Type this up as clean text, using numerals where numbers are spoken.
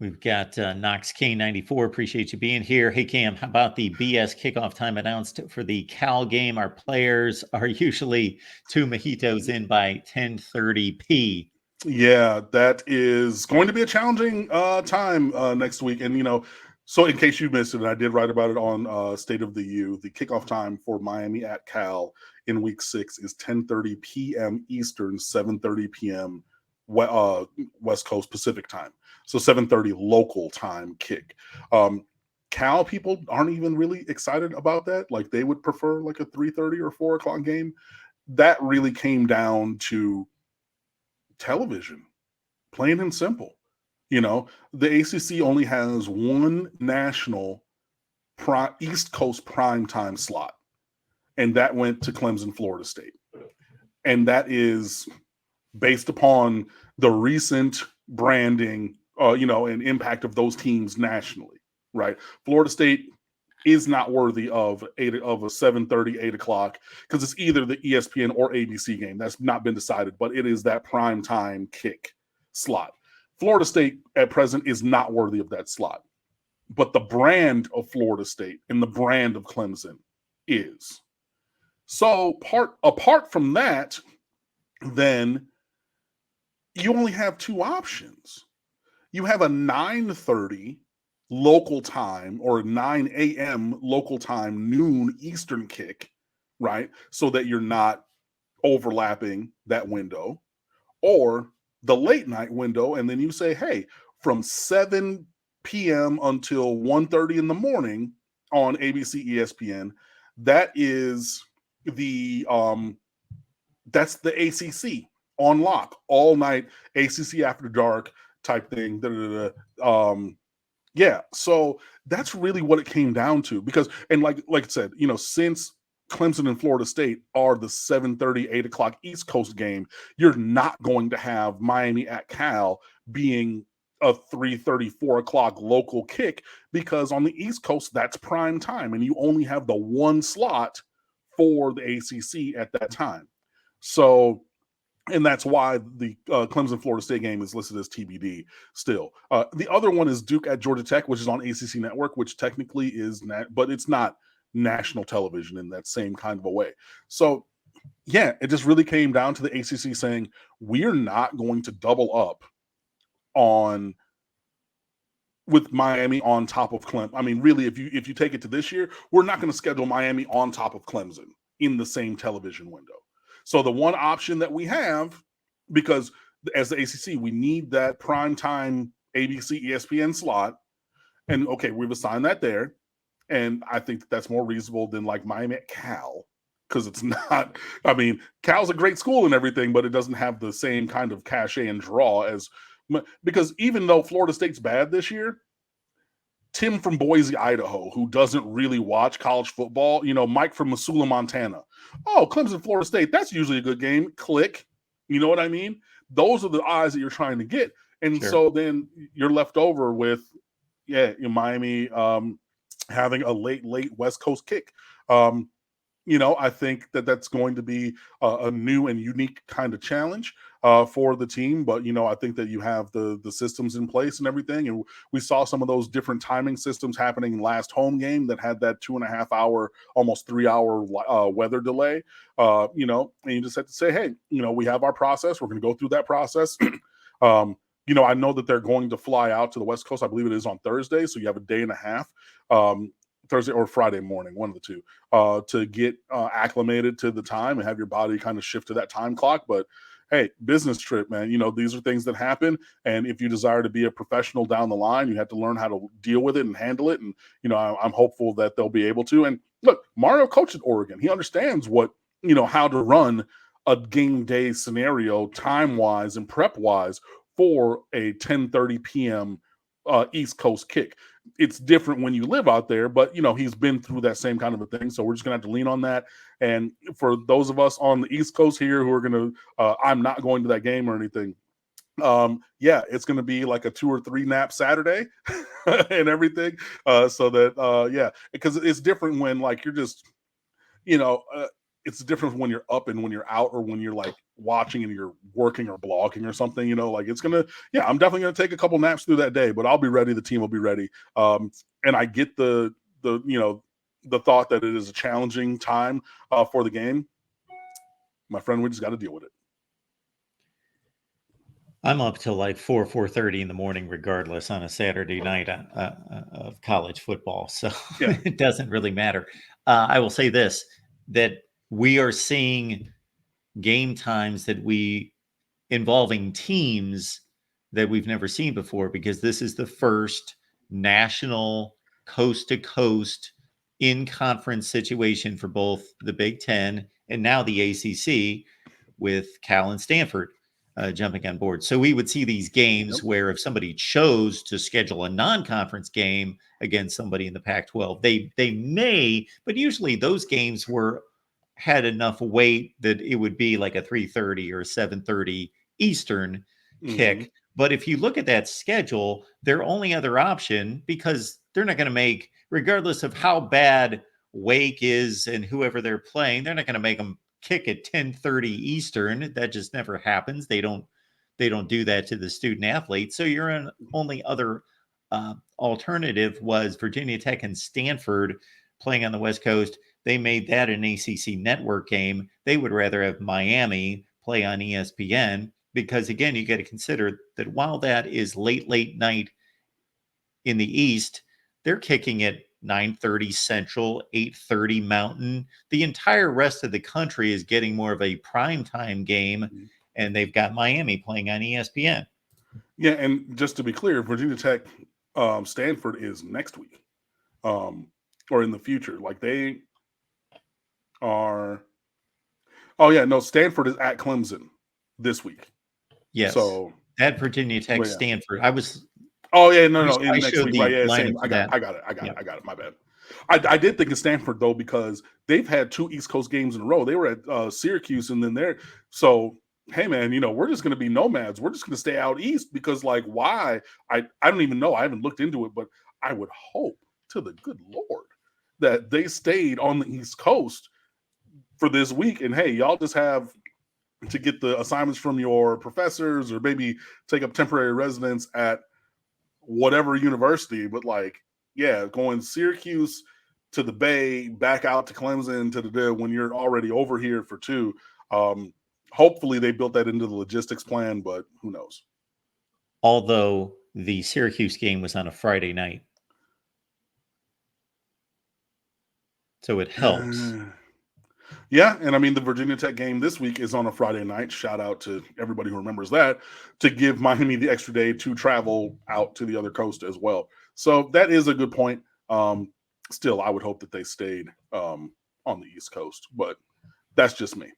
We've got Knox K94. Appreciate you being here. Hey, Cam, how about the BS kickoff time announced for the Cal game? Our players are usually 2 mojitos in by 10:30 p. Yeah, that is going to be a challenging time next week. And, so in case you missed it, I did write about it on State of the U. The kickoff time for Miami at Cal in week 6 is 10:30 p.m. Eastern, 7:30 p.m. West Coast Pacific time. So 7:30 local time kick. Cal people aren't even really excited about that. Like they would prefer like a 3:30 or 4 o'clock game. That really came down to television, plain and simple. The ACC only has one national East Coast prime time slot, and that went to Clemson, Florida State. And that is based upon the recent branding, and impact of those teams nationally, right? Florida State is not worthy of a 7:30, 8 o'clock, because it's either the ESPN or ABC game. That's not been decided, but it is that prime time kick slot. Florida State at present is not worthy of that slot. But the brand of Florida State and the brand of Clemson is. So apart from that, then you only have two options. You have a 9:30 local time or 9 a.m. local time, noon Eastern kick, right? So that you're not overlapping that window, or the late night window. And then you say, hey, from 7 p.m. until 1:30 in the morning on ABC ESPN, that is that's the ACC on lock all night, ACC after dark type thing. Yeah, so that's really what it came down to. Because, and like I said, since Clemson and Florida State are the 7:30, 8 o'clock East Coast game, you're not going to have Miami at Cal being a 3:30, 4 o'clock local kick, because on the East Coast, that's prime time, and you only have the one slot for the ACC at that time. So, and that's why the Clemson Florida State game is listed as TBD still. The other one is Duke at Georgia Tech, which is on ACC Network, which technically is but it's not national television in that same kind of a way. So yeah, it just really came down to the ACC saying, we're not going to double up with Miami on top of Clemson. I mean, really, if you take it to this year, we're not going to schedule Miami on top of Clemson in the same television window. So the one option that we have, because as the ACC, we need that primetime ABC ESPN slot. And okay, we've assigned that there. And I think that's more reasonable than like Miami at Cal, because it's not, I mean, Cal's a great school and everything, but it doesn't have the same kind of cachet and draw as, because even though Florida State's bad this year, Tim from Boise, Idaho, who doesn't really watch college football, Mike from Missoula, Montana. Oh, Clemson, Florida State, that's usually a good game. Click. You know what I mean? Those are the eyes that you're trying to get. And Sure. So then you're left over with, Miami having a late West Coast kick. I think that's going to be a new and unique kind of challenge for the team. But, I think that you have the systems in place and everything. And we saw some of those different timing systems happening last home game that had that 2.5 hour, almost 3 hour weather delay. And you just have to say, hey, we have our process. We're going to go through that process. I know that they're going to fly out to the West Coast. I believe it is on Thursday. So you have a day and a half. Thursday or Friday morning, one of the two, to get acclimated to the time and have your body kind of shift to that time clock. But hey, business trip, man. These are things that happen. And if you desire to be a professional down the line, you have to learn how to deal with it and handle it. And, I'm hopeful that they'll be able to. And look, Mario coached at Oregon. He understands how to run a game day scenario time-wise and prep-wise for a 10:30 p.m. East Coast kick. It's different when you live out there, but he's been through that same kind of a thing. So we're just gonna have to lean on that. And for those of us on the East Coast here who are gonna, I'm not going to that game or anything. It's gonna be like a 2 or 3 nap Saturday and everything. So that because it's different when like you're just, it's different when you're up and when you're out, or when you're like watching and you're working or blogging or something, like it's gonna, yeah, I'm definitely gonna take a couple naps through that day, but I'll be ready. The team will be ready. And I get the thought that it is a challenging time for the game. My friend, we just got to deal with it. I'm up till like 4:30 in the morning, regardless, on a Saturday night of college football. So Yeah. it doesn't really matter. I will say this, that we are seeing game times involving teams that we've never seen before, because this is the first national coast to coast in conference situation for both the Big Ten and now the ACC, with Cal and Stanford jumping on board. So we would see these games where if somebody chose to schedule a non-conference game against somebody in the Pac-12, they may, but usually those games had enough weight that it would be like a 3:30 or 7:30 Eastern kick. But if you look at that schedule, their only other option, because they're not going to make, regardless of how bad Wake is and whoever they're playing, they're not going to make them kick at 10:30 Eastern. That just never happens. They don't do that to the student athletes. So your only other alternative was Virginia Tech and Stanford playing on the West Coast. They made that an ACC network game. They would rather have Miami play on ESPN, because again, you got to consider that while that is late night in the East, they're kicking at 9:30 Central, 8:30 Mountain. The entire rest of the country is getting more of a primetime game, and they've got Miami playing on ESPN. Yeah, and just to be clear, Virginia Tech, Stanford is next week, or in the future. Like they are. Oh yeah, no, Stanford is at Clemson this week. Yes. So at Virginia Tech, Stanford. I was. Oh yeah, no, I next showed week, the right? Yeah, lineup same. for I got it. My bad. I did think of Stanford though, because they've had 2 East Coast games in a row. They were at Syracuse, and then they're so. Hey man, we're just going to be nomads. We're just going to stay out east, because like why? I don't even know. I haven't looked into it, but I would hope to the good Lord that they stayed on the East Coast for this week. And hey, y'all just have to get the assignments from your professors, or maybe take up temporary residence at whatever university. But like, yeah, going Syracuse to the Bay, back out to Clemson to the when you're already over here for 2. Hopefully they built that into the logistics plan, but who knows? Although the Syracuse game was on a Friday night, so it helps. Yeah, and I mean the Virginia Tech game this week is on a Friday night. Shout out to everybody who remembers that, to give Miami the extra day to travel out to the other coast as well. So that is a good point. Still, I would hope that they stayed on the East Coast, but that's just me.